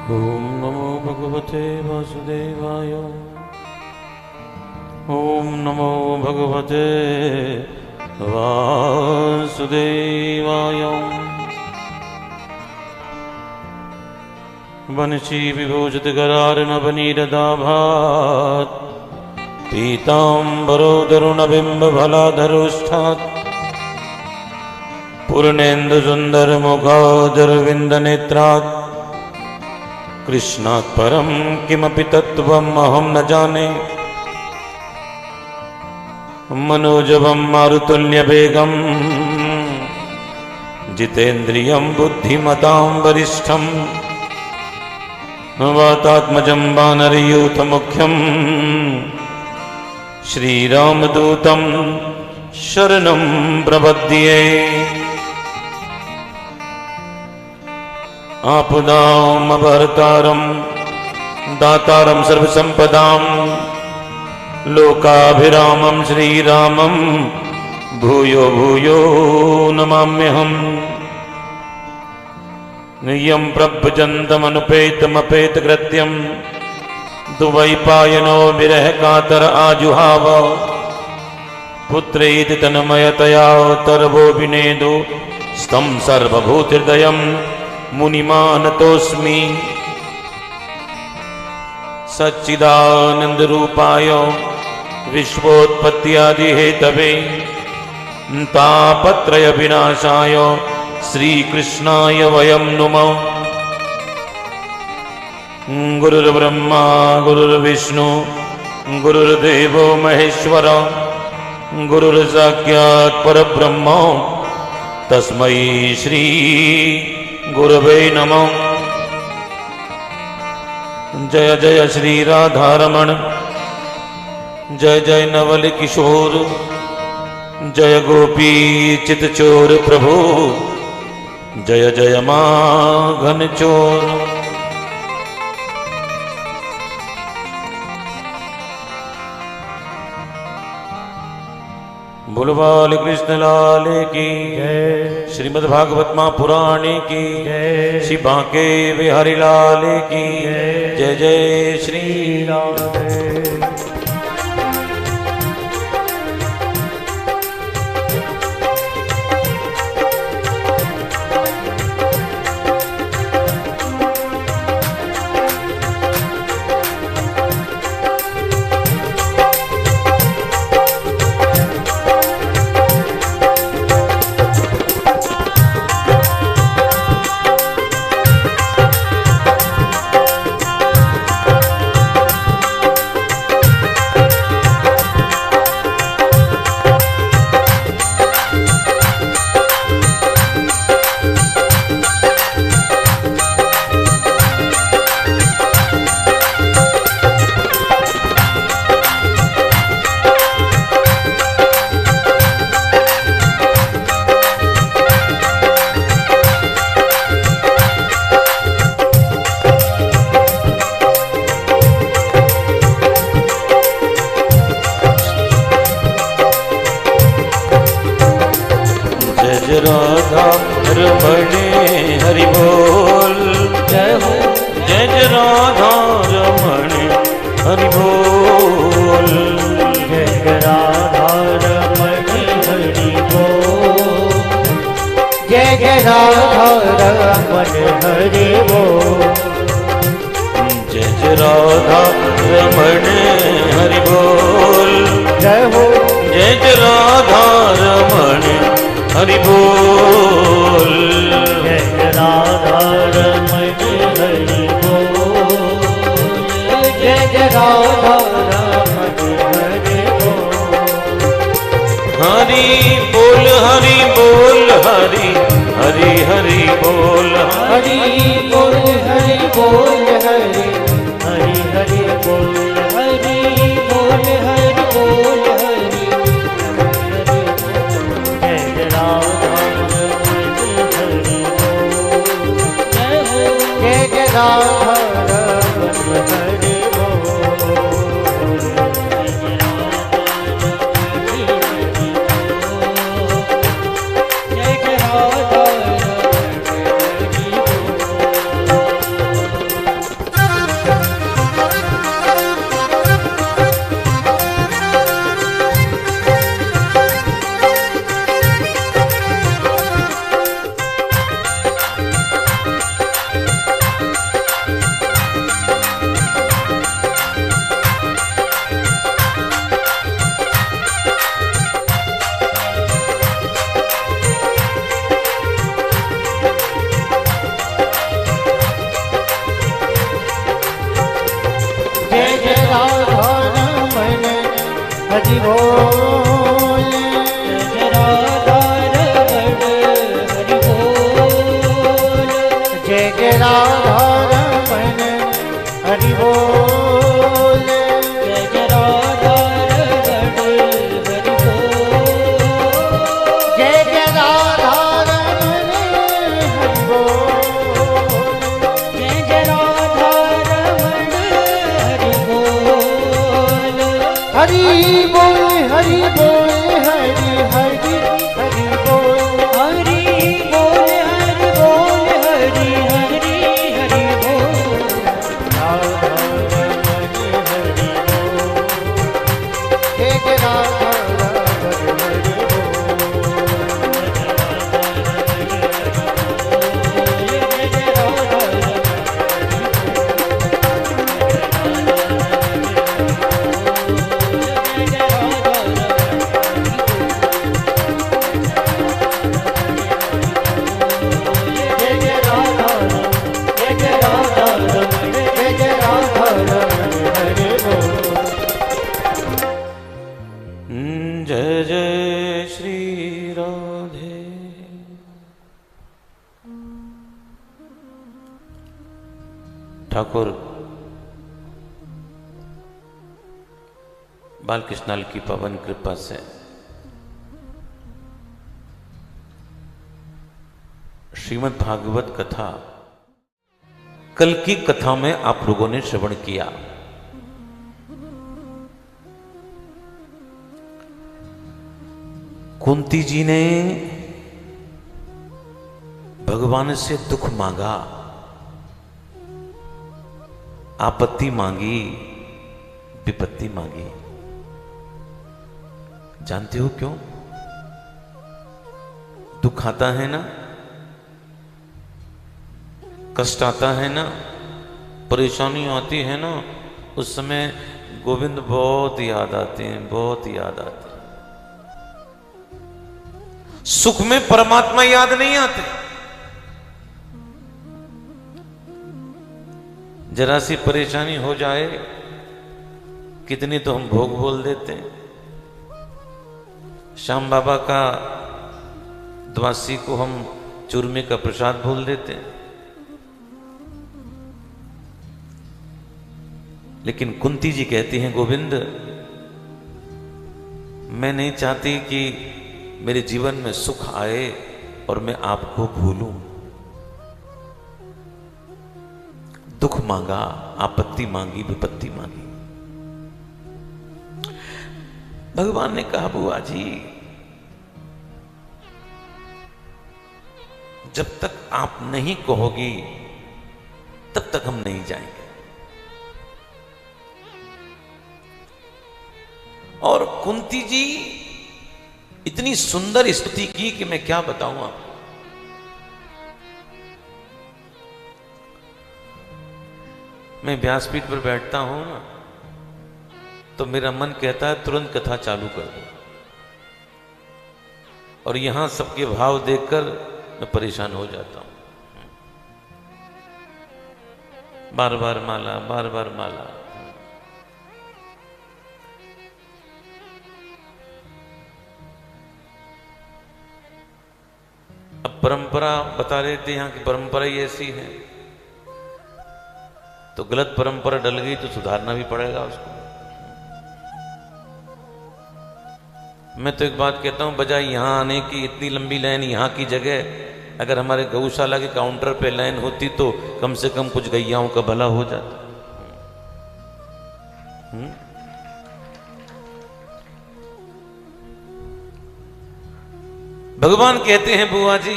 ओम नमो भगवते वासुदेवाय। ओम नमो भगवते वासुदेवाय। वंशी विभूषित करार्णवनीरदाभात् पीताम्बरो तरुणबिम्बफलाधरोष्ठात् पूर्णेन्दुसुन्दरमुखादरविन्दनेत्रात् कृष्णात् परं किमपि तत्त्वम् अहं न जाने। मनोजवं मारुतुल्यवेगं जितेन्द्रियं बुद्धिमतां वरिष्ठं वातात्मजं वानरयूथमुख्यं श्रीरामदूतं शरणं प्रपद्ये। आपदामपहर्तारं दातारं सर्वसम्पदां लोकाभिरामं श्रीरामं भूयो भूयो नमाम्यहम्। यं प्रभजन्तमनुपेतमपेतकृत्यं दुवैपायनो विरहकातर आजुहाव। पुत्रेति तन्मयतया तरवो विनेदो स्तं सर्वभूतहृदयं मुनिमानतोऽस्मि। सच्चिदानन्दरूपाय विश्वोत्पत्त्यादिहेतवे तापत्रयविनाशाय श्रीकृष्णाय वयं नुमः। गुरुर्ब्रह्मा गुरुर्विष्णु गुरुर्देवो महेश्वर गुरुर्साक्षात् परब्रह्म तस्मै श्री गुरवे नमः। जय जय श्री राधारमण जय जय नवल किशोर जय गोपी चितचोर प्रभु जय जय माघन चोर। बोल बाल कृष्ण लाल की श्रीमद्भागवत महापुराण की श्री बांके बिहारी लाल की जय जय श्री राम। राधा रमण हरि बोल जय हो जय जय राधा रमण हरि बोल जय जय राधा रमण हरि बोल जय जय राधा रमण हरि बोल जय जय राधा रमण हरि बोल जय हो जय जय राधा रमण हरि बोल जय राधा रमण हरि बोल जय जय राधा रमण हरि बोल। हरि बोल हरि बोल हरि हरि हरि बोल हरि बोल हरि बोल हरि हरि हरि बोल हरि बोल हरि बोल हरि राधा रमण हरि बोल हरि बोल। जय राधा रमण हरि बोल। जय जय राधा रमण हरि बोल। जय जय राधा रमण हरि बोल। जय जय राधा रमण हरि बोल। जय जय राधा रमण हरि बोल। हरि बोल हरि बोल हरि हरि हरि बोल। हरि बोल हरि बोल हरि हरि हरि बोल। राधा रमण हरि बोल। जय जय राधा रमण हरि जय जय श्री राधे। ठाकुर बालकृष्णाल की पावन कृपा से श्रीमद् भागवत कथा कल की कथा में आप लोगों ने श्रवण किया। कुंती जी ने भगवान से दुख मांगा, आपत्ति मांगी, विपत्ति मांगी। जानते हो क्यों? दुख आता है ना, कष्ट आता है ना, परेशानी आती है ना, उस समय गोविंद बहुत याद आते हैं, बहुत याद आते हैं। सुख में परमात्मा याद नहीं आते। जरा सी परेशानी हो जाए, कितनी तो हम भोग बोल देते हैं। श्याम बाबा का द्वासी को हम चूरमे का प्रसाद बोल देते हैं। लेकिन कुंती जी कहती हैं, गोविंद मैं नहीं चाहती कि मेरे जीवन में सुख आए और मैं आपको भूलूं। दुख मांगा, आपत्ति मांगी, विपत्ति मांगी। भगवान ने कहा, बुआ जी जब तक आप नहीं कहोगी तब तक हम नहीं जाएंगे। और कुंती जी इतनी सुंदर स्तुति की कि मैं क्या बताऊं आपको। मैं व्यासपीठ पर बैठता हूं ना, तो मेरा मन कहता है तुरंत कथा चालू कर दो। और यहां सबके भाव देखकर मैं परेशान हो जाता हूं। बार बार माला, बार बार माला। अब परंपरा बता रहे थे, यहां की परंपरा ही ऐसी है, तो गलत परंपरा डल गई तो सुधारना भी पड़ेगा उसको। मैं तो एक बात कहता हूं, बजाय यहां आने की इतनी लंबी लाइन, यहां की जगह अगर हमारे गौशाला के काउंटर पे लाइन होती तो कम से कम कुछ गैयाओं का भला हो जाता। भगवान कहते हैं, बुआ जी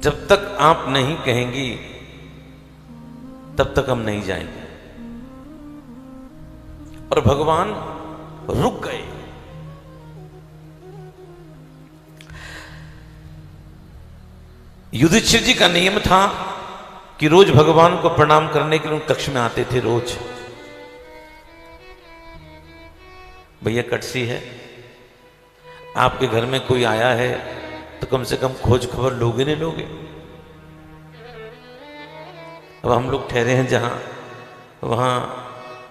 जब तक आप नहीं कहेंगी तब तक हम नहीं जाएंगे। और भगवान रुक गए। युधिष्ठिर जी का नियम था कि रोज भगवान को प्रणाम करने के लिए कक्ष में आते थे। रोज भैया कटसी है, आपके घर में कोई आया है तो कम से कम खोज खबर लोगे नहीं लोगे। अब हम लोग ठहरे हैं जहां, वहां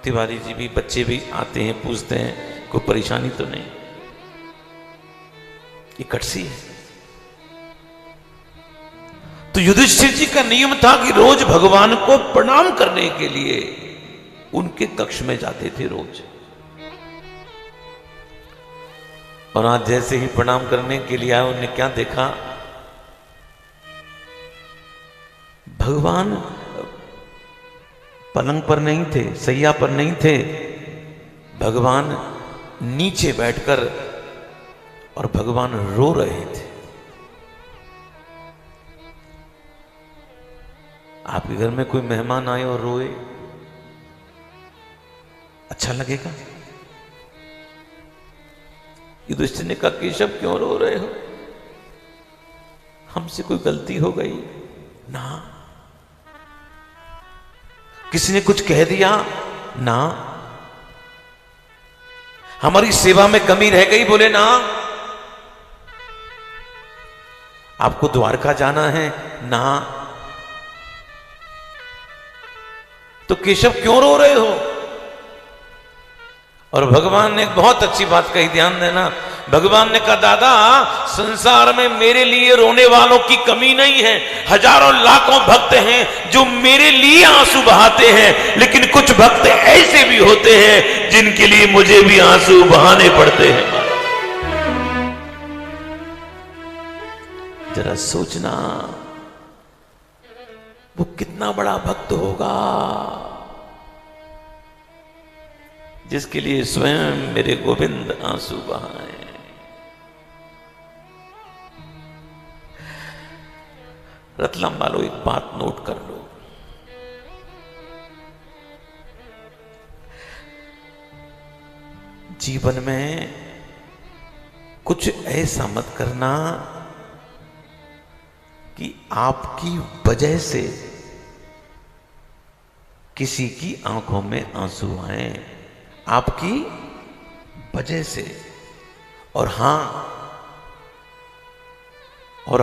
तिवारी जी भी, बच्चे भी आते हैं, पूछते हैं, कोई परेशानी तो नहीं। ये कटसी है। तो युधिष्ठिर जी का नियम था कि रोज भगवान को प्रणाम करने के लिए उनके कक्ष में जाते थे रोज। और आज जैसे ही प्रणाम करने के लिए आए, उन्होंने क्या देखा, भगवान पलंग पर नहीं थे, सैया पर नहीं थे, भगवान नीचे बैठकर और भगवान रो रहे थे। आपके घर में कोई मेहमान आए और रोए, अच्छा लगेगा? युधिष्ठिर ने कहा, केशव क्यों रो रहे हो? हमसे कोई गलती हो गई? ना। किसी ने कुछ कह दिया? ना। हमारी सेवा में कमी रह गई? बोले ना। आपको द्वारका जाना है? ना। तो केशव क्यों रो रहे हो? और भगवान ने एक बहुत अच्छी बात कही, ध्यान देना। भगवान ने कहा, दादा, संसार में मेरे लिए रोने वालों की कमी नहीं है। हजारों लाखों भक्त हैं जो मेरे लिए आंसू बहाते हैं, लेकिन कुछ भक्त ऐसे भी होते हैं जिनके लिए मुझे भी आंसू बहाने पड़ते हैं। जरा सोचना, वो कितना बड़ा भक्त होगा जिसके लिए स्वयं मेरे गोविंद आंसू बहाए। रतलाम वालों, एक बात नोट कर लो, जीवन में कुछ ऐसा मत करना कि आपकी वजह से किसी की आंखों में आंसू आए, आपकी वजह से। और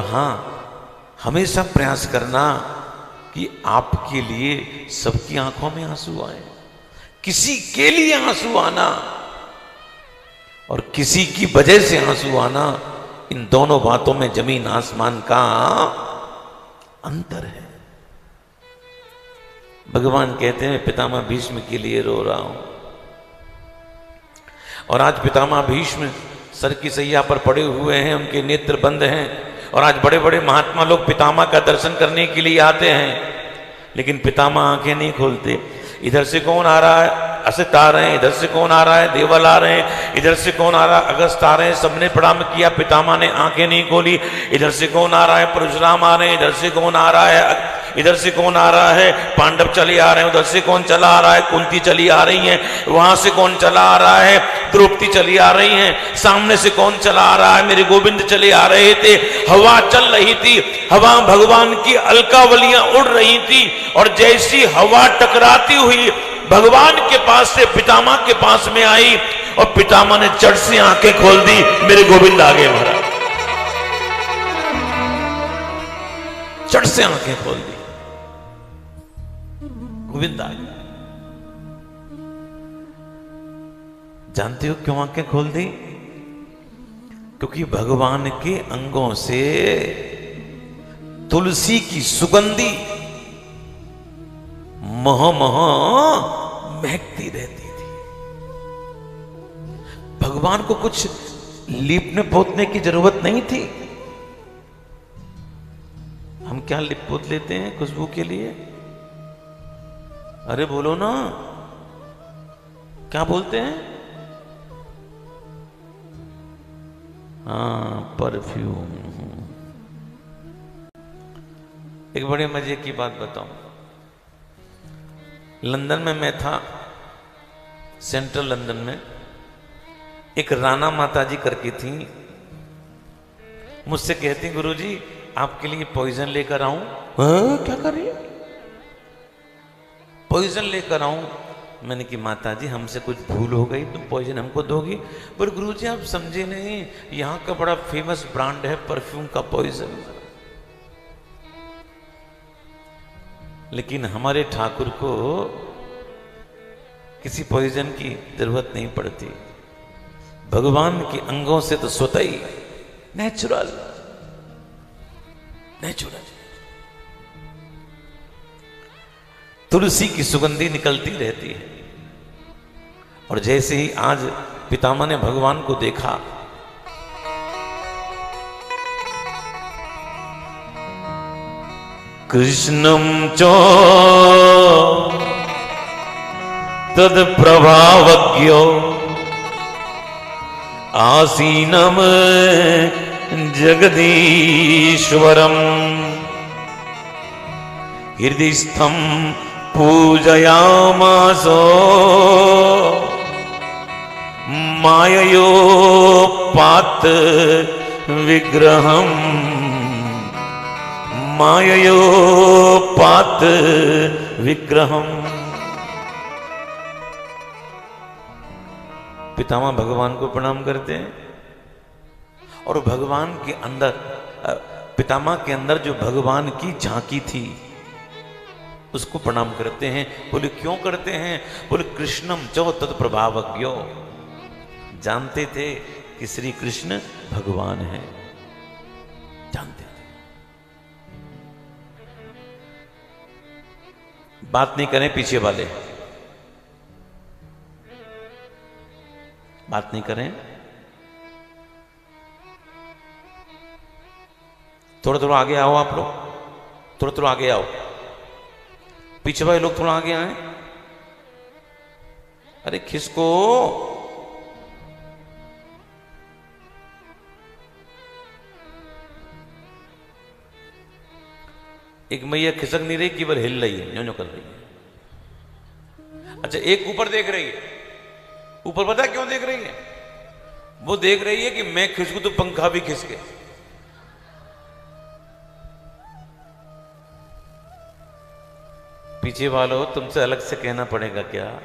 हां, हमेशा प्रयास करना कि आपके लिए सबकी आंखों में आंसू आए। किसी के लिए आंसू आना और किसी की वजह से आंसू आना, इन दोनों बातों में जमीन आसमान का अंतर है। भगवान कहते हैं, पितामह भीष्म के लिए रो रहा हूं। और आज पितामह भीष्म सर की सैया पर पड़े हुए हैं, उनके नेत्र बंद हैं। और आज बड़े बड़े महात्मा लोग पितामह का दर्शन करने के लिए आते हैं, लेकिन पितामह आंखें नहीं खोलते। इधर से कौन आ रहा है? असित आ रहे हैं। इधर से कौन आ रहा है? देवल आ रहे हैं। इधर से कौन आ रहा है? अगस्त आ रहे हैं। सबने प्रणाम किया, पितामह ने आंखें नहीं खोली। इधर से कौन आ रहा है? परशुराम आ रहे हैं। इधर से कौन आ रहा है? इधर से कौन आ रहा है? पांडव चले आ रहे हैं। उधर से कौन चला आ रहा है? कुंती चली आ रही है। वहां से कौन चला आ रहा है? द्रौपदी चली आ रही हैं। सामने से कौन चला आ रहा है? मेरे गोविंद चले आ रहे थे। हवा चल रही थी, हवा भगवान की अलकावलियां उड़ रही थी। और जैसी हवा टकराती हुई भगवान के पास से पितामह के पास में आई, और पितामह ने चट से आंखें खोल दी, मेरे गोविंद आगे बढ़ा। चट से आंखें खोल दी, गोविंद आ गया। जानते हो क्यों आंखें खोल दी? क्योंकि भगवान के अंगों से तुलसी की सुगंधी मह महकती रहती थी। भगवान को कुछ लीपने पोतने की जरूरत नहीं थी। हम क्या लिप पोत लेते हैं खुशबू के लिए? अरे बोलो ना, क्या बोलते हैं? हाँ, परफ्यूम। एक बड़े मजे की बात बताऊं। लंदन में मैं था, सेंट्रल लंदन में। एक राणा माता जी करके थी, मुझसे कहती, गुरुजी आपके लिए पॉइजन लेकर आऊं? क्या कर रही है? पॉइजन लेकर आऊं? मैंने कि माता जी हमसे कुछ भूल हो गई, तुम पॉइजन हमको दोगी? पर गुरुजी आप समझे नहीं, यहाँ का बड़ा फेमस ब्रांड है परफ्यूम का पॉइजन। लेकिन हमारे ठाकुर को किसी पॉइजन की जरूरत नहीं पड़ती। भगवान के अंगों से तो स्वतः ही नेचुरल तुलसी की सुगंधी निकलती रहती है। और जैसे ही आज पितामह ने भगवान को देखा, कृष्णम चो तद प्रभावज्ञो आसीनम जगदीश्वरम हृदयस्थम पूजयामासो माययोपात विग्रहम माययोपात विग्रहम। पितामह भगवान को प्रणाम करते हैं और भगवान के अंदर, पितामह के अंदर जो भगवान की झांकी थी उसको प्रणाम करते हैं। बोले क्यों करते हैं? बोले कृष्णम चौ तत्प्रभावज्ञो, जानते थे कि श्री कृष्ण भगवान है, जानते थे। बात नहीं करें पीछे वाले, बात नहीं करें, थोड़ा थोड़ा आगे आओ आप लोग, थोड़ा थोड़ा आगे आओ, पीछे वाले लोग थोड़ा आगे आए। अरे खिसको, एक मैया खिसक नहीं रही, केवल हिल रही है, न्यों न्यों कर रही है। अच्छा एक ऊपर देख रही है, ऊपर पता क्यों देख रही है? वो देख रही है कि मैं खिसकू तो पंखा भी खिसके। पीछे वालों तुमसे अलग से कहना पड़ेगा क्या?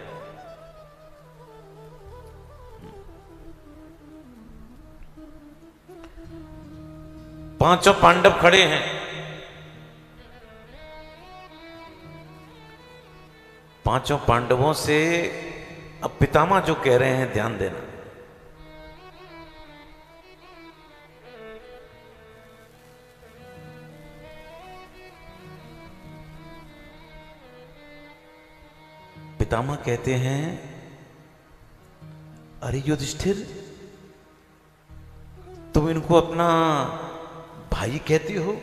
पांचों पांडव खड़े हैं, पांचों पांडवों से अब पितामह जो कह रहे हैं ध्यान देना। पितामह कहते हैं, अरे युधिष्ठिर तुम इनको अपना भाई कहते हो?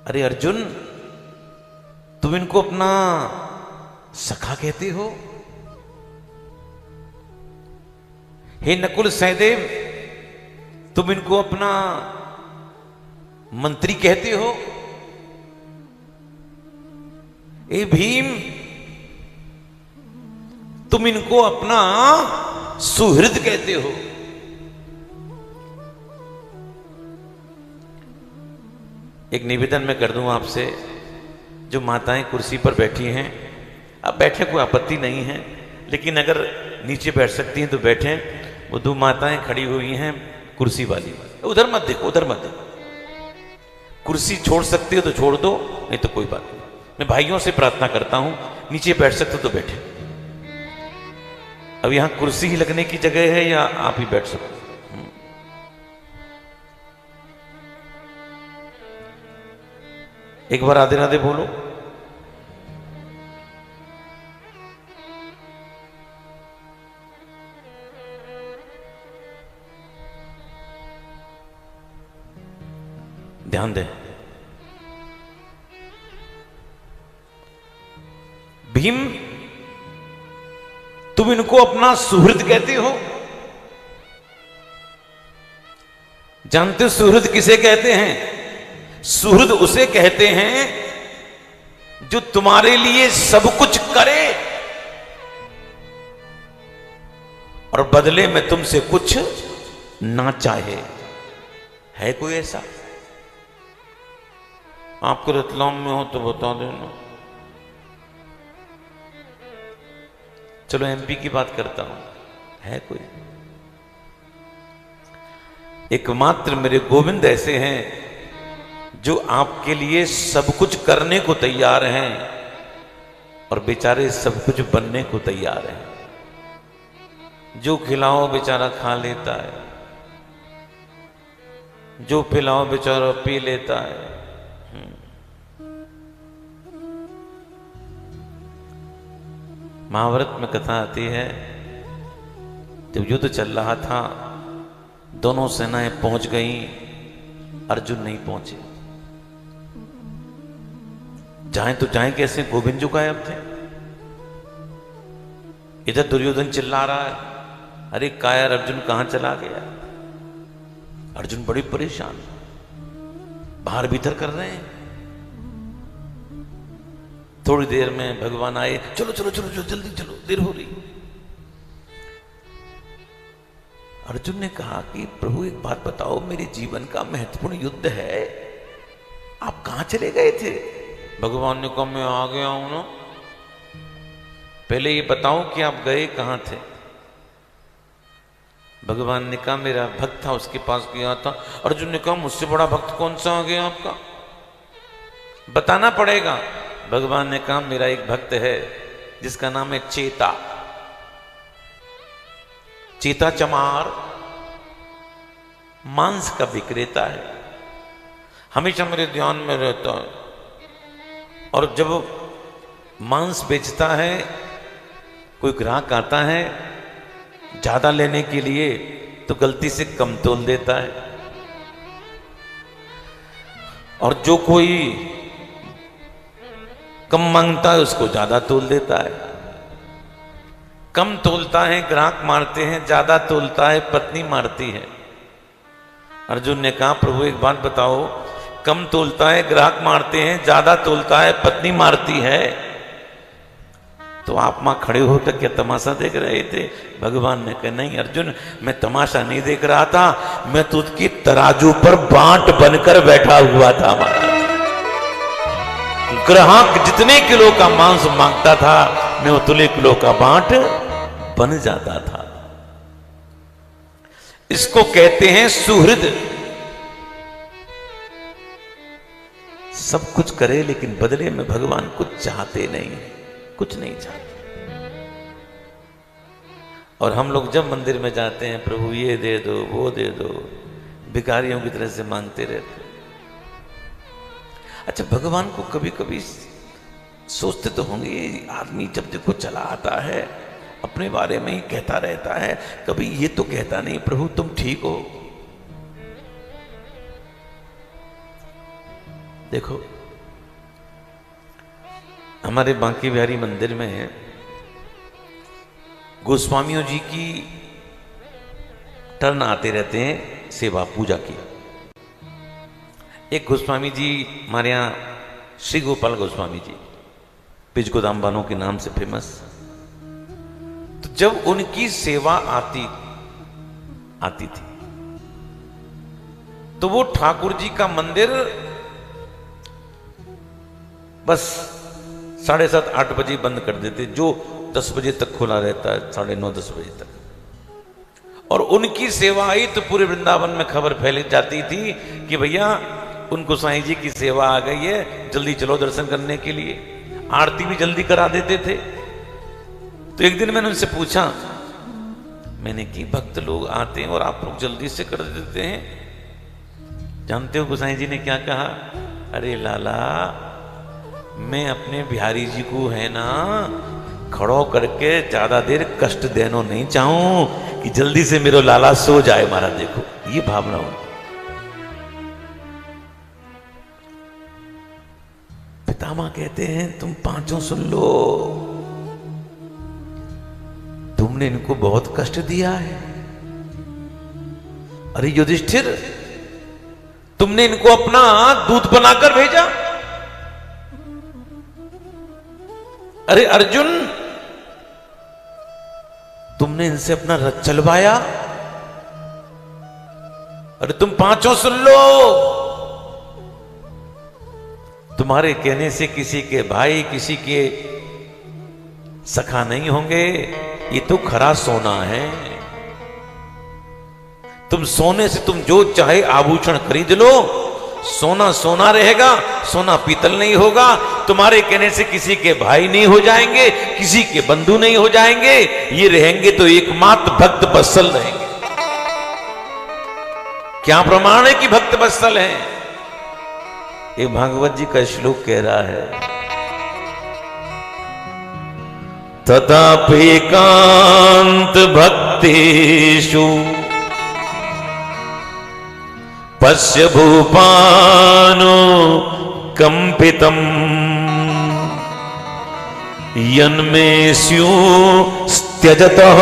अरे अर्जुन तुम इनको अपना सखा कहते हो? हे नकुल सहदेव तुम इनको अपना मंत्री कहते हो? ए भीम तुम इनको अपना सुहृद कहते हो? एक निवेदन मैं कर दूं आपसे, जो माताएं कुर्सी पर बैठी हैं, अब बैठे कोई आपत्ति नहीं है, लेकिन अगर नीचे बैठ सकती हैं तो बैठें। वो दो माताएं खड़ी हुई हैं कुर्सी वाली, उधर मत देखो, उधर मत देखो। कुर्सी छोड़ सकती हो तो छोड़ दो, नहीं तो कोई बात नहीं। मैं भाइयों से प्रार्थना करता हूं, नीचे बैठ सकते हो तो बैठे। अब यहां कुर्सी ही लगने की जगह है या आप ही बैठ सकते? एक बार राधे राधे बोलो। ध्यान दें, भीम तुम इनको अपना सुहृद कहते हो? जानते हो सुहृद किसे कहते हैं? सुहृद उसे कहते हैं जो तुम्हारे लिए सब कुछ करे और बदले में तुमसे कुछ ना चाहे। है कोई ऐसा? आपको रतलाम में हो तो बता देना। चलो एमपी की बात करता हूं, है कोई? एकमात्र मेरे गोविंद ऐसे हैं जो आपके लिए सब कुछ करने को तैयार हैं और बेचारे सब कुछ बनने को तैयार हैं। जो खिलाओ बेचारा खा लेता है, जो पिलाओ बेचारा पी लेता है। महाभारत में कथा आती है, जब युद्ध चल रहा था, दोनों सेनाएं पहुंच गईं, अर्जुन नहीं पहुंचे। जाएं तो जाएं कैसे, गोविंद जो गायब थे। इधर दुर्योधन चिल्ला रहा है, अरे कायर अर्जुन कहां चला गया। अर्जुन बड़ी परेशान, बाहर भीतर कर रहे हैं। थोड़ी देर में भगवान आए, चलो चलो चलो चलो जल्दी चलो, देर हो रही। अर्जुन ने कहा कि प्रभु एक बात बताओ, मेरे जीवन का महत्वपूर्ण युद्ध है, आप कहां चले गए थे? भगवान ने कहा मैं आ गया हूं ना, पहले ये बताओ कि आप गए कहां थे। भगवान ने कहा मेरा भक्त था, उसके पास गया था। अर्जुन ने कहा मुझसे बड़ा भक्त कौन सा आ गया आपका, बताना पड़ेगा। भगवान ने कहा मेरा एक भक्त है जिसका नाम है चेता। चेता चमार मांस का विक्रेता है, हमेशा मेरे ध्यान में रहता है, और जब मांस बेचता है, कोई ग्राहक आता है ज्यादा लेने के लिए तो गलती से कम तोल देता है, और जो कोई कम मांगता है उसको ज्यादा तोल देता है। कम तोलता है ग्राहक मारते हैं, ज्यादा तोलता है पत्नी मारती है। अर्जुन ने कहा प्रभु एक बात बताओ, कम तोलता है ग्राहक मारते हैं, ज्यादा तोलता है पत्नी मारती है, तो आप मां खड़े होकर क्या तमाशा देख रहे थे? भगवान ने कहा नहीं अर्जुन, मैं तमाशा नहीं देख रहा था, मैं तो उसकी तराजू पर बांट बनकर बैठा हुआ था। हमारा ग्राहक जितने किलो का मांस मांगता था, मैं उतने किलो का बांट बन जाता था। इसको कहते हैं सुहृद। सब कुछ करे लेकिन बदले में भगवान कुछ चाहते नहीं, कुछ नहीं चाहते। और हम लोग जब मंदिर में जाते हैं, प्रभु ये दे दो वो दे दो, भिखारियों की तरह से मांगते रहते। अच्छा, भगवान को कभी कभी सोचते तो होंगे, ये आदमी जब देखो चला आता है अपने बारे में ही कहता रहता है, कभी ये तो कहता नहीं प्रभु तुम ठीक हो। देखो हमारे बांके बिहारी मंदिर में है, गोस्वामियों जी की टर्न आते रहते हैं सेवा पूजा की। एक गोस्वामी जी हमारे यहाँ श्री गोपाल गोस्वामी जी, पिच गोदामबानों के नाम से फेमस। तो जब उनकी सेवा आती थी तो वो ठाकुर जी का मंदिर बस 7:30-8 बजे बंद कर देते, जो 10 बजे तक खुला रहता है, 9:30-10 बजे तक। और उनकी सेवा आई तो पूरे वृंदावन में खबर फैल जाती थी कि भैया उनको साईं जी की सेवा आ गई है, जल्दी चलो दर्शन करने के लिए। आरती भी जल्दी करा देते थे। तो एक दिन मैंने उनसे पूछा, मैंने कि भक्त लोग आते हैं और आप लोग जल्दी से कर देते हैं। जानते हो गोसाई जी ने क्या कहा? अरे लाला, मैं अपने बिहारी जी को है ना खड़ो करके ज्यादा देर कष्ट देना नहीं चाहूं कि जल्दी से मेरा लाला सो जाए। महाराज देखो ये भावना हो। पितामह कहते हैं तुम पांचों सुन लो, तुमने इनको बहुत कष्ट दिया है। अरे युधिष्ठिर, तुमने इनको अपना दूत बनाकर भेजा। अरे अर्जुन, तुमने इनसे अपना रथ चलवाया। अरे तुम पांचों सुन लो, तुम्हारे कहने से किसी के भाई, किसी के सखा नहीं होंगे, ये तो खरा सोना है। तुम सोने से तुम जो चाहे आभूषण खरीद लो, सोना सोना रहेगा, सोना पीतल नहीं होगा। तुम्हारे कहने से किसी के भाई नहीं हो जाएंगे, किसी के बंधु नहीं हो जाएंगे, ये रहेंगे तो एकमात्र भक्त वत्सल रहेंगे। क्या प्रमाण है कि भक्त वत्सल है? ये भागवत जी का श्लोक कह रहा है, तथापेकांत भक्तेषु पश्य भूपानो कंपितम् यन्मे स्युस्त्यजतः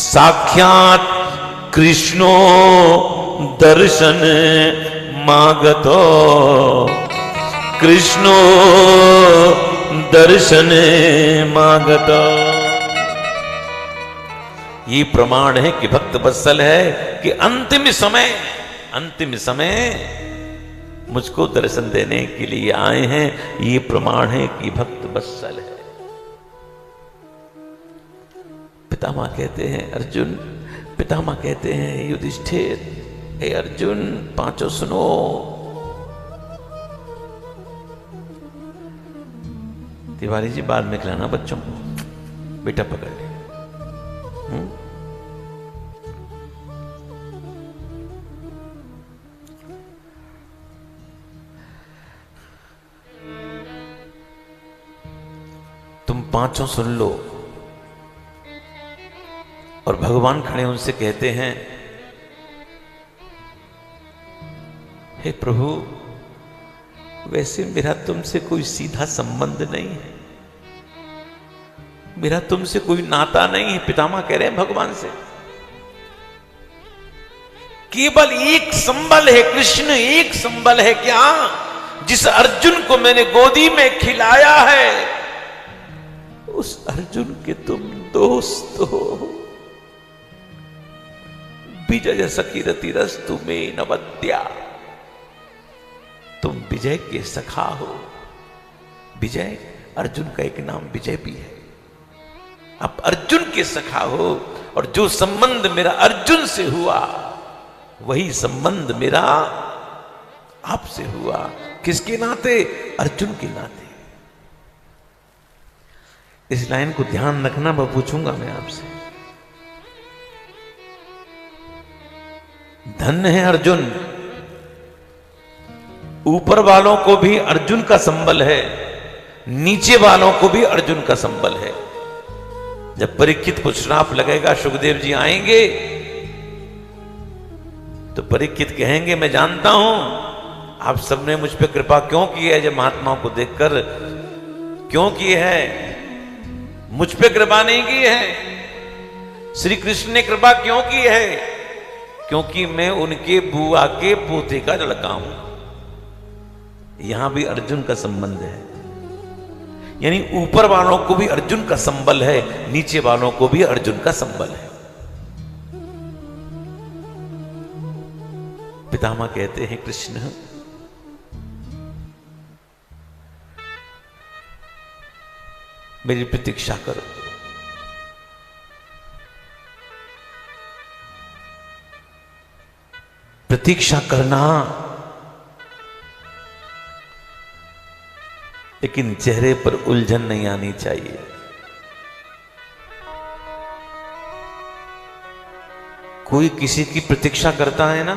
साक्षात् कृष्णो दर्शन मागतो कृष्णो दर्शन मागतो। ये प्रमाण है कि भक्त वत्सल है कि अंतिम समय मुझको दर्शन देने के लिए आए हैं। ये प्रमाण है कि भक्त वत्सल है। पितामह कहते हैं अर्जुन, पितामह कहते हैं युधिष्ठिर, हे अर्जुन पांचों सुनो। तिवारी जी बाद में खिलाना बच्चों को, बेटा पकड़ ले। तुम पांचों सुन लो। और भगवान खड़े उनसे कहते हैं, हे प्रभु, वैसे मेरा तुमसे कोई सीधा संबंध नहीं है, मेरा तुमसे कोई नाता नहीं है। पितामह कह रहे हैं भगवान से, केवल एक संबल है कृष्ण, एक संबल है क्या? जिस अर्जुन को मैंने गोदी में खिलाया है, उस अर्जुन के तुम दोस्त हो। विजय सकीरति रस्तु में नवद्या, तुम विजय के सखा हो। विजय, अर्जुन का एक नाम विजय भी है। आप अर्जुन के सखा हो, और जो संबंध मेरा अर्जुन से हुआ वही संबंध मेरा आपसे हुआ। किसके नाते? अर्जुन के नाते। इस लाइन को ध्यान रखना, मैं पूछूंगा मैं आपसे। धन्य है अर्जुन, ऊपर वालों को भी अर्जुन का संबल है, नीचे वालों को भी अर्जुन का संबल है। जब परीक्षित को श्राप लगेगा, सुखदेव जी आएंगे तो परीक्षित कहेंगे, मैं जानता हूं आप सबने मुझ पे कृपा क्यों की है, जब महात्माओं को देखकर क्यों की है, मुझ पे कृपा नहीं की है। श्री कृष्ण ने कृपा क्यों की है? क्योंकि मैं उनके बुआ के पोते का लड़का हूं। यहां भी अर्जुन का संबंध है, यानी ऊपर वालों को भी अर्जुन का संबल है, नीचे वालों को भी अर्जुन का संबल है। पितामह कहते हैं कृष्ण, मेरी प्रतीक्षा करो। प्रतीक्षा करना, लेकिन चेहरे पर उलझन नहीं आनी चाहिए। कोई किसी की प्रतीक्षा करता है ना,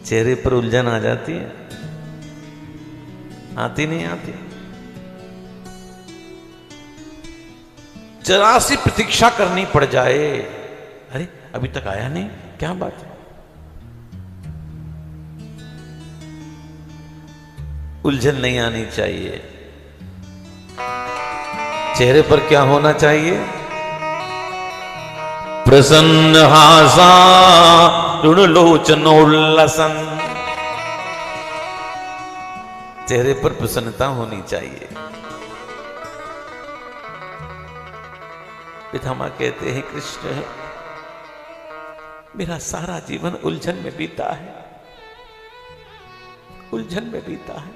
चेहरे पर उलझन आ जाती है, आती नहीं आती। जरा सी प्रतीक्षा करनी पड़ जाए, अरे अभी तक आया नहीं, क्या बात है, उलझन नहीं आनी चाहिए। चेहरे पर क्या होना चाहिए? प्रसन्न हासा ऋणलोचनोल्लसन। चेहरे पर प्रसन्नता होनी चाहिए। पितामह कहते हैं कृष्ण, मेरा सारा जीवन उलझन में बीता है, उलझन में बीता है।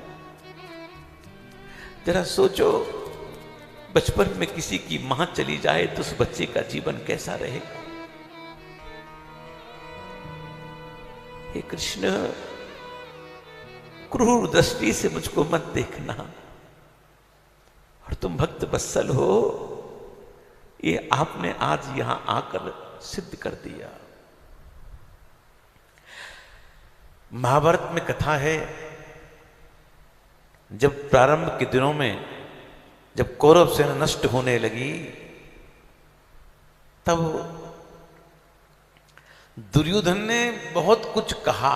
जरा सोचो, बचपन में किसी की मां चली जाए तो उस बच्चे का जीवन कैसा रहेगा। हे कृष्ण, क्रूर दृष्टि से मुझको मत देखना, और तुम भक्त वत्सल हो, ये आपने आज यहां आकर सिद्ध कर दिया। महाभारत में कथा है, जब प्रारंभ के दिनों में जब कौरव सेना नष्ट होने लगी, तब दुर्योधन ने बहुत कुछ कहा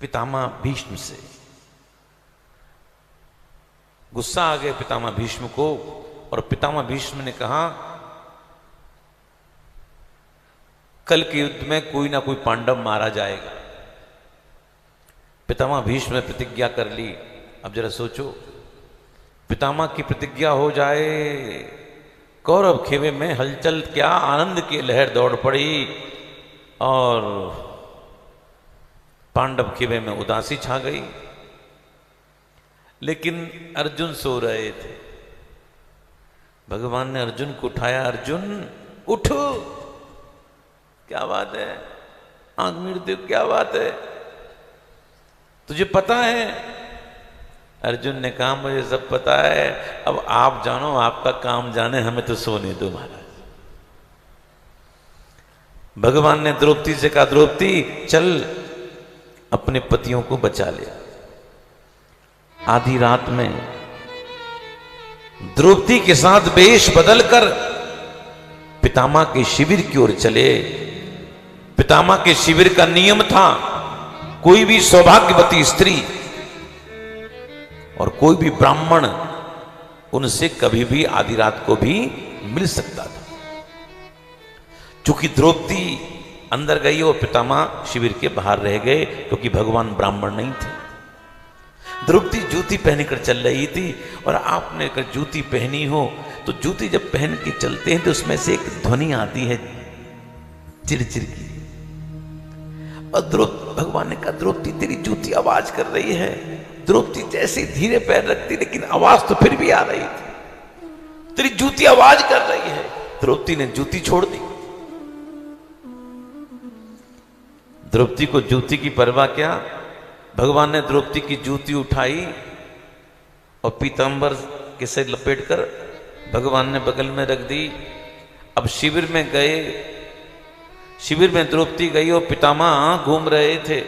पितामह भीष्म से। गुस्सा आ गया पितामह भीष्म को, और पितामह भीष्म ने कहा कल के युद्ध में कोई ना कोई पांडव मारा जाएगा। पितामह भीष्म ने प्रतिज्ञा कर ली। अब जरा सोचो, पितामह की प्रतिज्ञा हो जाए, कौरव खेमे में हलचल क्या, आनंद की लहर दौड़ पड़ी, और पांडव खेमे में उदासी छा गई। लेकिन अर्जुन सो रहे थे। भगवान ने अर्जुन को उठाया, अर्जुन उठो, क्या बात है, आंख मीड़ते हो, क्या बात है, तुझे पता है? अर्जुन ने कहा मुझे सब पता है, अब आप जानो, आपका काम जाने, हमें तो सोने दो महाराज। भगवान ने द्रौपदी से कहा, द्रौपदी चल अपने पतियों को बचा ले। आधी रात में द्रौपदी के साथ वेश बदलकर पितामह के शिविर की ओर चले। पितामह के शिविर का नियम था, कोई भी सौभाग्यवती स्त्री और कोई भी ब्राह्मण उनसे कभी भी आधी रात को भी मिल सकता था। चूंकि द्रौपदी अंदर गई और पितामह शिविर के बाहर रह गए, क्योंकि भगवान ब्राह्मण नहीं थे। द्रौपदी जूती पहनकर चल रही थी, और आपने अगर जूती पहनी हो तो जूती जब पहन के चलते हैं तो उसमें से एक ध्वनि आती है चिरचिर की। और भगवान ने कहा, द्रौपदी तेरी जूती आवाज कर रही है। द्रौपदी जैसे धीरे पैर रखती, लेकिन आवाज तो फिर भी आ रही थी, तेरी जूती आवाज कर रही है। द्रौपदी ने जूती छोड़ दी। द्रौपदी को जूती की परवाह क्या, भगवान ने द्रौपदी की जूती उठाई और पीतांबर के से लपेटकर भगवान ने बगल में रख दी। अब शिविर में गए, शिविर में द्रौपदी गई और पितामह घूम रहे थे,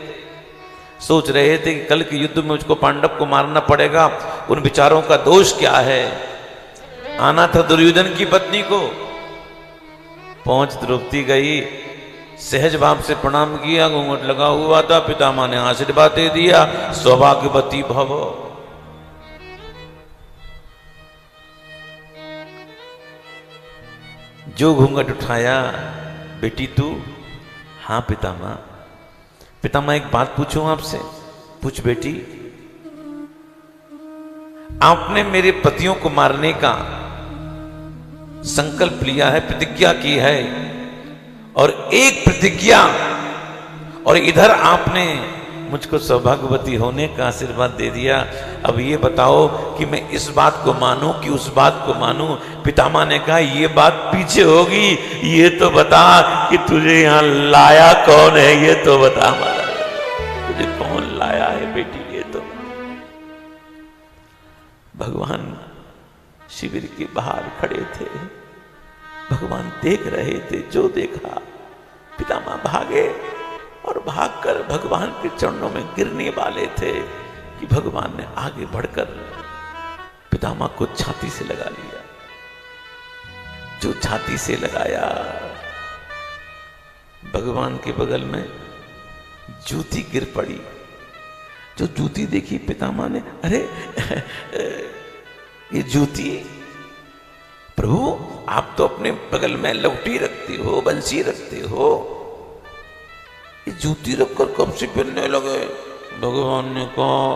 सोच रहे थे कि कल के युद्ध में मुझको पांडव को मारना पड़ेगा। उन विचारों का दोष क्या है, आना था दुर्योधन की पत्नी को। पहुंच द्रौपदी गई, सहज भाव से प्रणाम किया, घूंघट लगा हुआ था। पितामह ने आशीर्वाद दे दिया, सौभाग्यवती भव। जो घूंघट उठाया, बेटी तू? हाँ पितामह। पितामह एक बात पूछूं आपसे? पूछ बेटी। आपने मेरे पतियों को मारने का संकल्प लिया है, प्रतिज्ञा की है, और एक प्रतिज्ञा, और इधर आपने मुझको सौभाग्यवती होने का आशीर्वाद दे दिया। अब ये बताओ कि मैं इस बात को मानूं कि उस बात को मानूं? पितामह ने कहा, ये बात पीछे होगी, ये तो बता कि तुझे यहां लाया कौन है, ये तो बता महाराज, तुझे कौन लाया है बेटी? ये तो भगवान शिविर के बाहर खड़े थे, भगवान देख रहे थे। जो देखा, पितामह भागे और भागकर भगवान के चरणों में गिरने वाले थे कि भगवान ने आगे बढ़कर पितामह को छाती से लगा लिया। जो छाती से लगाया, भगवान के बगल में जूती गिर पड़ी। जो जूती देखी पितामह ने, अरे ये जूती, प्रभु आप तो अपने बगल में लौटी रखती हो, बंसी रखते हो, ये जूती रखकर कब से पहनने लगे? भगवान ने कहा,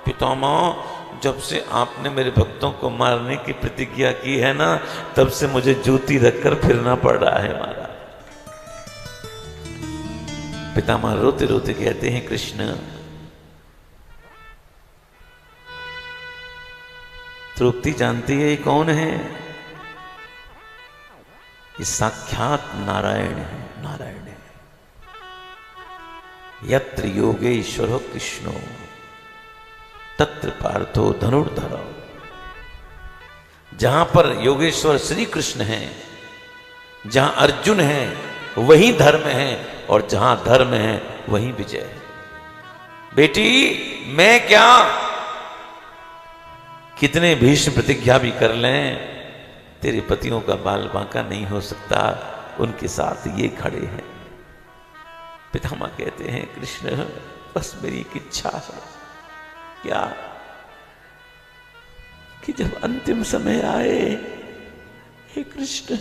पितामह जब से आपने मेरे भक्तों को मारने की प्रतिज्ञा की है ना, तब से मुझे जूती रखकर फिरना पड़ रहा है महाराज। पितामह रोते रोते कहते हैं, कृष्ण द्रौपदी जानती है ये कौन है? ये साक्षात नारायण है, नारायण है। यत्र योगेश्वरो कृष्णो तत्र पार्थो धनुर्धरो। जहां पर योगेश्वर श्री कृष्ण है, जहां अर्जुन है वही धर्म है, और जहां धर्म है वही विजय है। बेटी मैं क्या, कितने भीष्म प्रतिज्ञा भी कर लें, तेरे पतियों का बाल बांका नहीं हो सकता, उनके साथ ये खड़े हैं। पितामह कहते हैं कृष्ण बस मेरी एक इच्छा है, क्या कि जब अंतिम समय आए, हे कृष्ण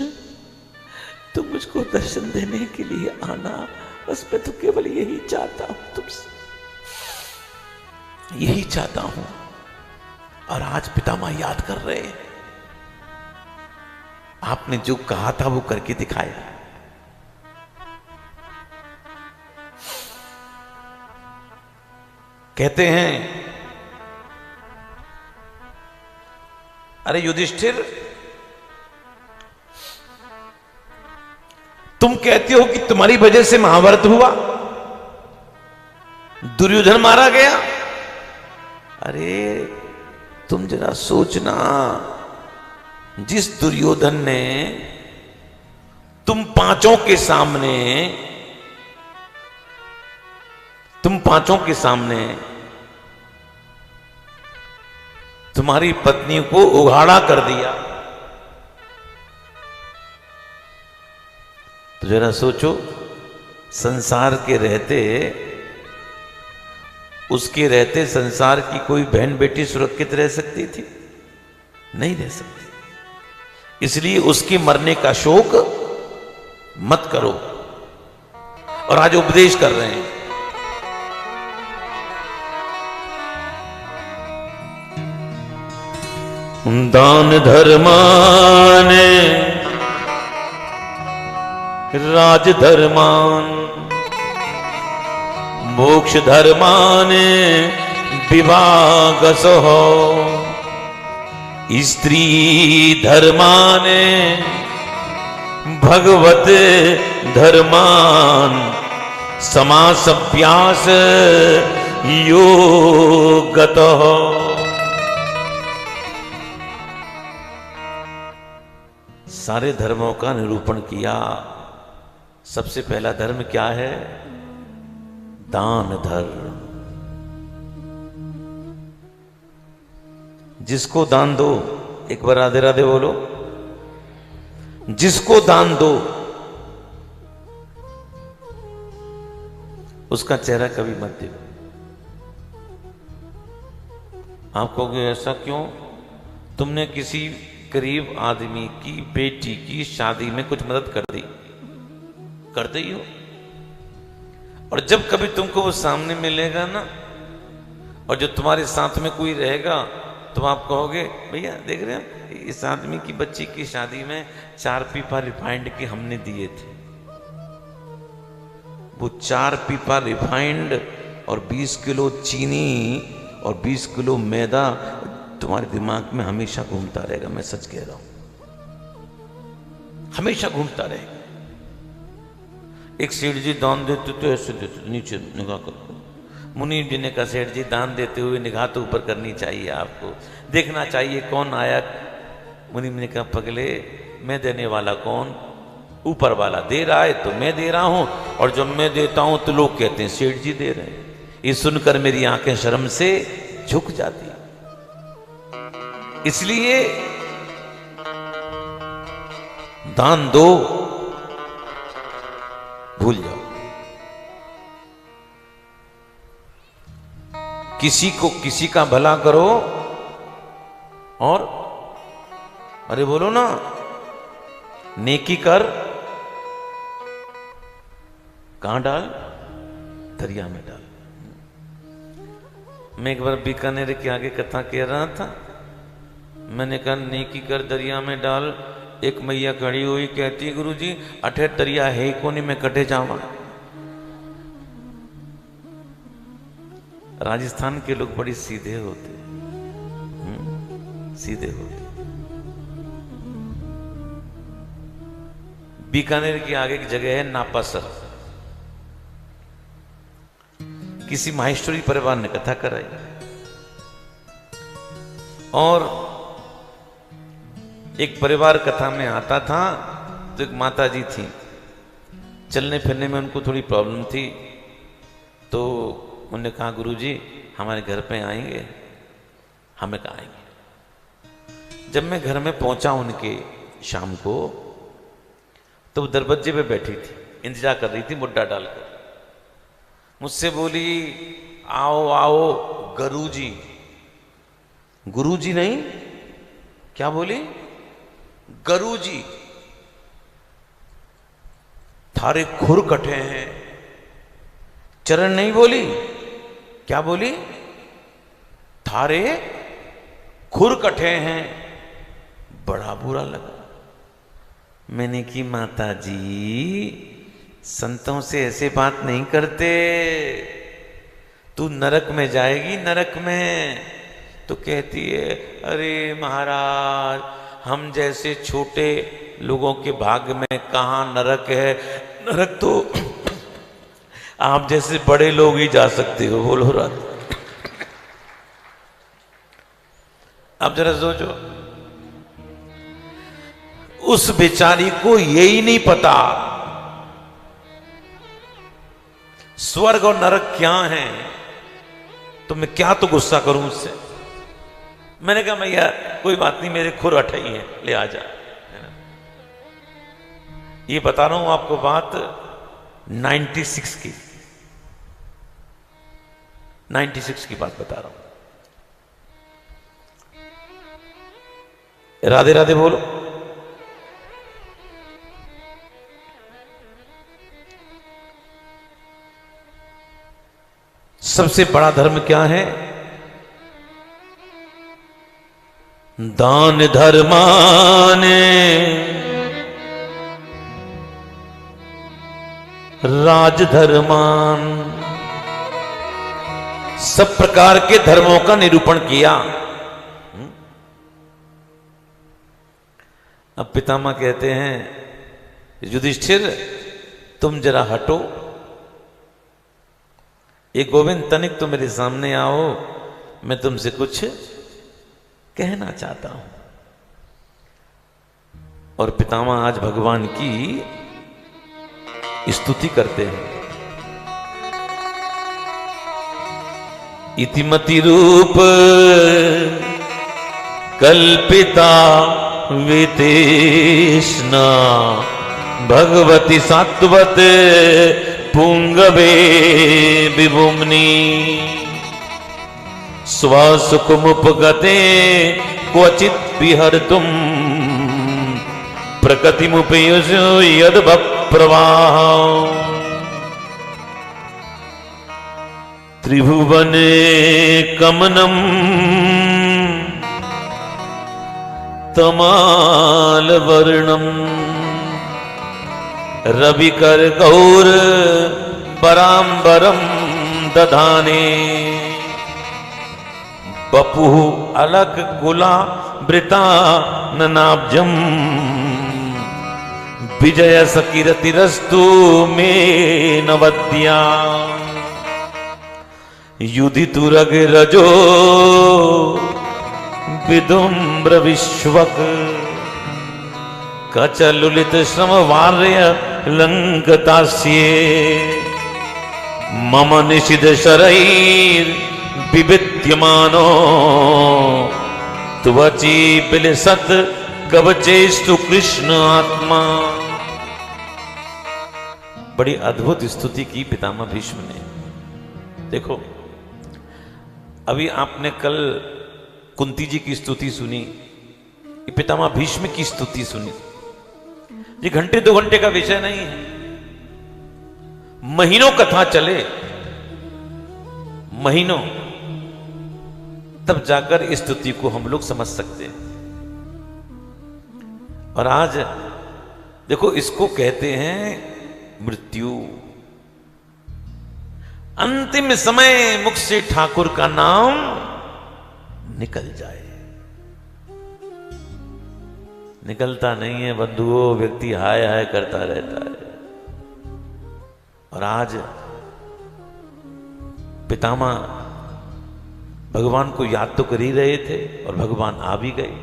तुम मुझको दर्शन देने के लिए आना, बस मैं तो केवल यही चाहता हूं तुमसे, यही चाहता हूं। और आज पितामह याद कर रहे हैं, आपने जो कहा था वो करके दिखाया। कहते हैं अरे युधिष्ठिर, तुम कहते हो कि तुम्हारी वजह से महाभारत हुआ, दुर्योधन मारा गया। अरे तुम जरा सोचना, जिस दुर्योधन ने तुम पांचों के सामने तुम्हारी पत्नी को उघाड़ा कर दिया, तो जरा सोचो, संसार के रहते, उसके रहते संसार की कोई बहन बेटी सुरक्षित रह सकती थी? नहीं रह सकती। इसलिए उसके मरने का शोक मत करो। और आज उपदेश कर रहे हैं, दान धर्मान राज धर्मान मोक्ष धर्मान विभागसो, स्त्री धर्मान भगवत धर्मान समासभ्यास योगतो। सारे धर्मों का निरूपण किया। सबसे पहला धर्म क्या है? दान धर्म। जिसको दान दो, एक बार राधे राधे बोलो, जिसको दान दो उसका चेहरा कभी मत देखो। आप कहोगे ऐसा क्यों? तुमने किसी गरीब आदमी की बेटी की शादी में कुछ मदद कर दी, करते ही हो। और जब कभी तुमको वो सामने मिलेगा ना, और जो तुम्हारे साथ में कोई रहेगा, तो आप कहोगे भैया देख रहे हैं इस आदमी की बच्ची की शादी में 4 पीपा रिफाइंड के हमने दिए थे। वो 4 पीपा रिफाइंड और 20 किलो चीनी और 20 किलो मैदा तुम्हारे दिमाग में हमेशा घूमता रहेगा। मैं सच कह रहा हूं, हमेशा घूमता रहेगा। एक सेठ जी दान देते तो ऐसे देते, नीचे निगाह करो। मुनीम जी ने कहा सेठ जी दान देते हुए निगाह तो ऊपर करनी चाहिए, आपको देखना चाहिए कौन आया। मुनीम ने कहा पगले, मैं देने वाला कौन? ऊपर वाला दे रहा है तो मैं दे रहा हूं, और जब मैं देता हूं तो लोग कहते हैं सेठ जी दे रहे हैं। ये सुनकर मेरी आंखें शर्म से झुक जाती। इसलिए दान दो, भूल जाओ। किसी को किसी का भला करो, और अरे बोलो ना, नेकी कर, कहां डाल? दरिया में डाल। मैं एक बार बीकानेर के आगे कथा कह रहा था। मैंने कहा नेकी कर दरिया में डाल। एक मैया खड़ी हुई, कहती गुरुजी अठे दरिया है कोनी में कटे जावा। राजस्थान के लोग बड़े सीधे होते हैं। सीधे हो गए। बीकानेर की आगे की जगह है नापासर, किसी माहेश्वरी परिवार ने कथा कराई और एक परिवार कथा में आता था तो एक माता जी थी, चलने फिरने में उनको थोड़ी प्रॉब्लम थी, तो उन्होंने कहा गुरुजी हमारे घर पे आएंगे? हमें कहा आएंगे। जब मैं घर में पहुंचा उनके शाम को, तो वो दरवाजे पे बैठी थी, इंतजार कर रही थी मुड्डा डालकर। मुझसे बोली आओ आओ गुरुजी। गुरुजी नहीं, क्या बोली? गुरुजी। थारे खुर कटे हैं। चरण नहीं बोली, क्या बोली? थारे खुर कटे हैं। बड़ा बुरा लगा। मैंने की माता जी संतों से ऐसे बात नहीं करते, तू नरक में जाएगी, नरक में। तो कहती है अरे महाराज, हम जैसे छोटे लोगों के भाग्य में कहाँ नरक है? नरक तो आप जैसे बड़े लोग ही जा सकते हो। बोलो रात। अब जरा सोचो, उस बेचारी को यही नहीं पता स्वर्ग और नरक क्या है, तो मैं क्या तो गुस्सा करूं उससे। मैंने कहा भैया कोई बात नहीं, मेरे खुर अठई है, ले आ जा। ये बता रहा हूं आपको बात 96 की, 96 की बात बता रहा हूं। राधे राधे बोलो। सबसे बड़ा धर्म क्या है? दान धर्माने राजधर्मान। सब प्रकार के धर्मों का निरूपण किया। अब पितामह कहते हैं युधिष्ठिर तुम जरा हटो, ये गोविंद तनिक तो मेरे सामने आओ, मैं तुमसे कुछ कहना चाहता हूं। और पितामह आज भगवान की स्तुति करते हैं। इतिमति रूप कल्पिता वितेष्णा भगवती सात्वत पुंगवे विभुम्नि स्वसुखमुपगते क्वचित विहर्तुं प्रकृतिमुपयुज्य यद्भप्रवाह त्रिभुवने कमनम् तमालवर्णम् रविकर गौर पराम्बरम दधाने बपु अलक कुला वृता ननाब्जम विजय सकीरतिरस्तु मे नवद्या युधितुरग रजो विदुम्र विश्वक कचलुलित श्रमवार्य लंकतास्ये मम निषिध शरैर विविद्यमानो त्वची बिलसत कवचेस्तु कृष्ण आत्मा। बड़ी अद्भुत स्तुति की पितामह भीष्म ने। देखो अभी आपने कल कुंती जी की स्तुति सुनी, पितामह भीष्म की स्तुति सुनी। ये घंटे 2 घंटे का विषय नहीं है, महीनों कथा चले, महीनों, तब जाकर इस स्तुति को हम लोग समझ सकते हैं। और आज देखो इसको कहते हैं मृत्यु। अंतिम समय मुख से ठाकुर का नाम निकल जाए। निकलता नहीं है बंधुओं, व्यक्ति हाय हाय करता रहता है। और आज पितामह भगवान को याद तो कर ही रहे थे और भगवान आ भी गए।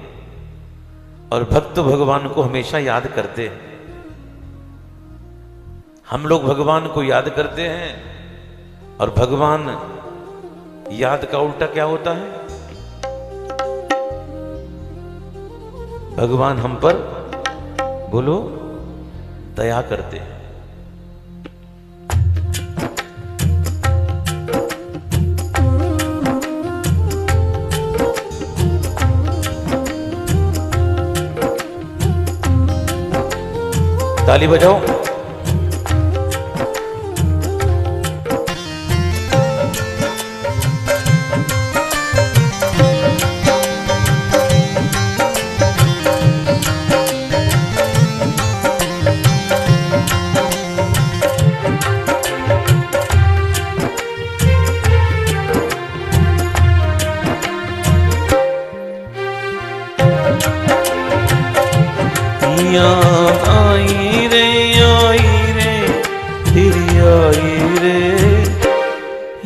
और भक्त भगवान को हमेशा याद करते हैं। हम लोग भगवान को याद करते हैं और भगवान याद का उल्टा क्या होता है? भगवान हम पर बोलो दया करते हैं। ताली बजाओ। आई रे तेरी आई रे,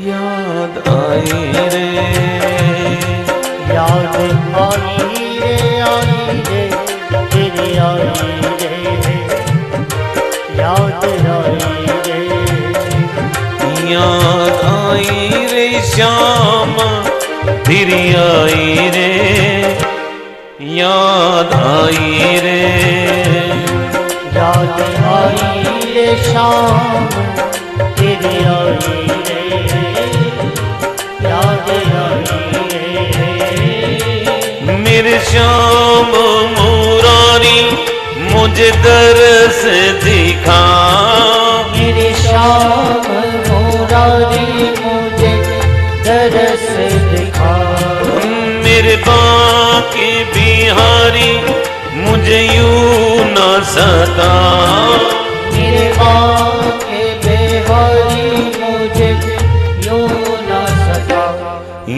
याद आई रे, याद आई रे तेरी आई रे, याद आई रे, याद आई रे श्याम तेरी आई रे, याद आई रे, याद आई रे शाम तेरी आई रे, याद आई रे, मेरे श्याम मुरारी मुझे दरस दिखा, मेरे श्याम मुरारी मुझे दरस दिखा, मेरे बाकी बिहारी मुझे यूं न सता, मेरे बाके बिहारी मुझे यूं न सता,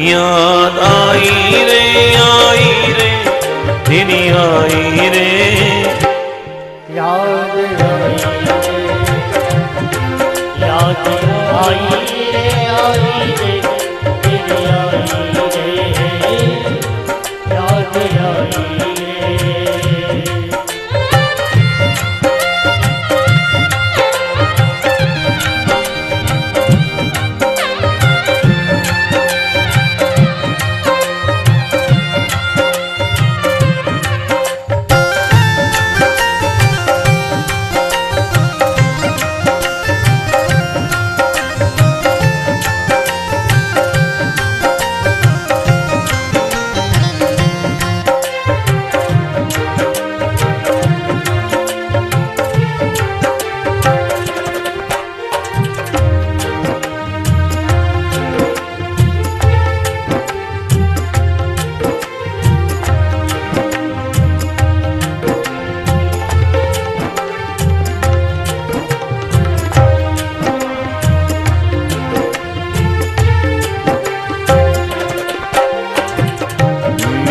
याद आई रे तेरी आई रे, याद आई रे, याद आई रे तेरी आई रे, याद आई रे।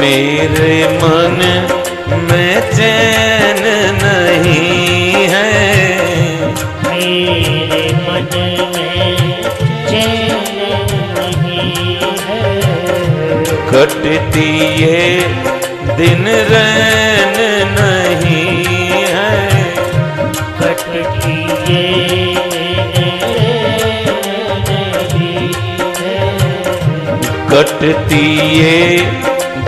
मेरे मन में चैन नहीं है, मेरे मन में चैन नहीं है, कटती ये दिन रैन नहीं है, कटती ये नहीं है, कटती ये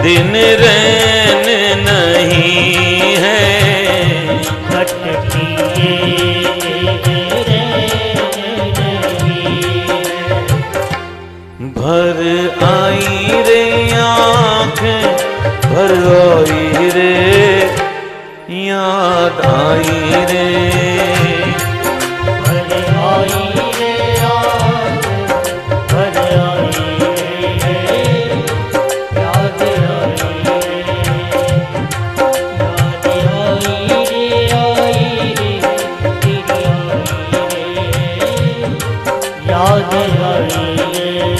दिन रैन नहीं है, कटती ये नहीं है, भर आई रे आँखें भर आई रे, याद आई रे, भर आई रे याद, भर आई रे, याद आई रे, याद आई रे।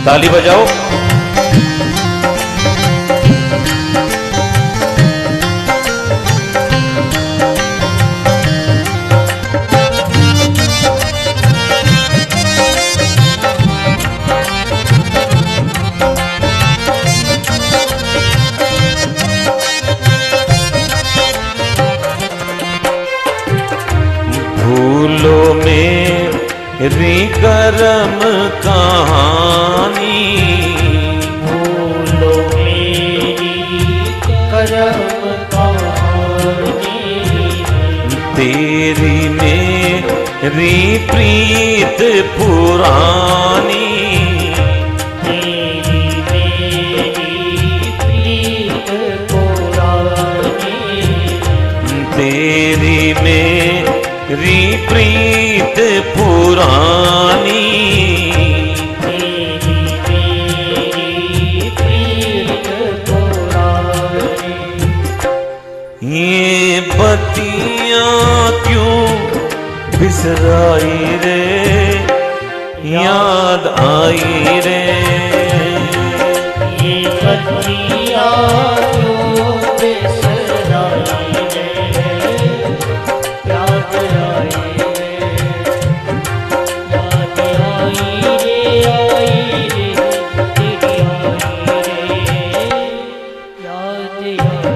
ताली बजाओ। करम कहानी, भूलो मेरी करम कहानी, तेरी मेरी प्रीत पुरानी, तेरी मेरी प्रीत पुरानी, तेरी मेरी प्रीत पुरानी, तेरी मेरी प्रीत पुरानी। ये बत्तियां क्यों बिसराई रे, याद आई रे, ये बत्तियां क्यों बिसराई रे, याद आई रे, याद आई रे, तेरी आई रे, याद आई रे।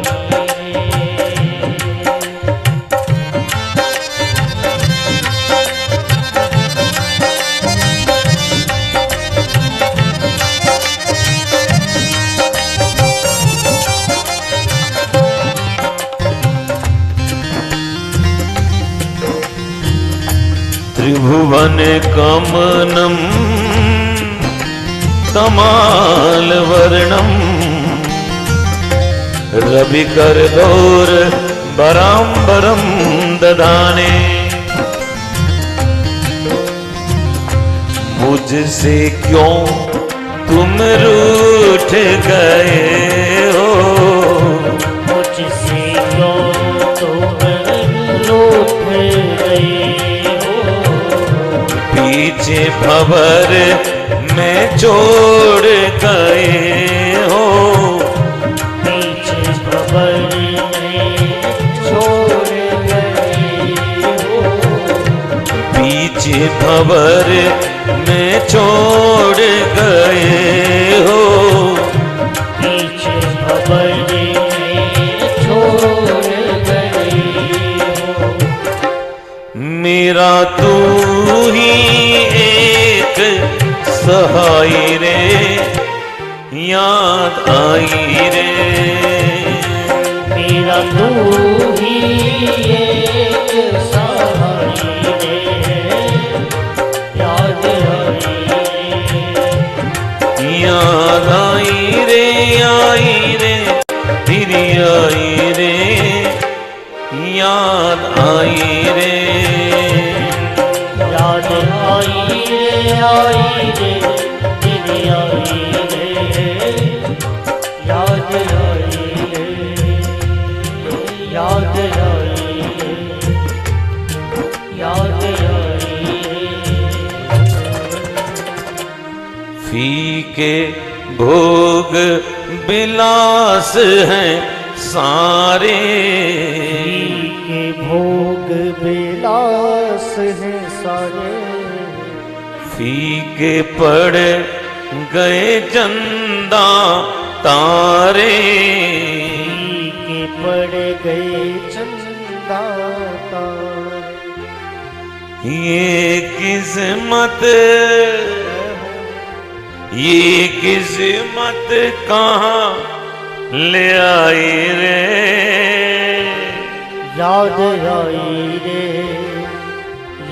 त्रिभुवन कमनम तमाल वर्णम, रविकर दौर बराम्बरम ददाने, मुझसे क्यों तुम रूठ गए हो, मुझसे क्यों तुम रूठ गए हो, पीछे भंवर में छोड़ गए हो, पीछे भंवर में छोड़ गए हो, पीछे भंवर में छोड़ गए हो, पीछे भंवर में छोड़ गए हो। मेरा तू ही एक सहाय रे, याद आई रे, मेरा तू ही एक सहाय रे, याद आई रे, याद आई रे, तेरी आई रे, याद आई रे, याद आई रे, तेरी आई रे, याद आई रे, याद आई रे, याद आई रे। फीके भोग विलास हैं सारे, के भोग विलास हैं सारे, फीके पड़ गए चंदा तारे, के पड़ गए चंदा तारे, ये किस्मत कहाँ ले आई रे, याद आई रे,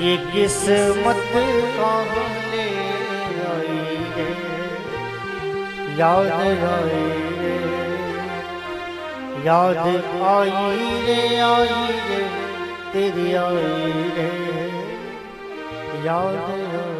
ये किस्मत कहाँ ले आई रे, याद आई रे, याद आई रे, तेरी आई रे, याद आई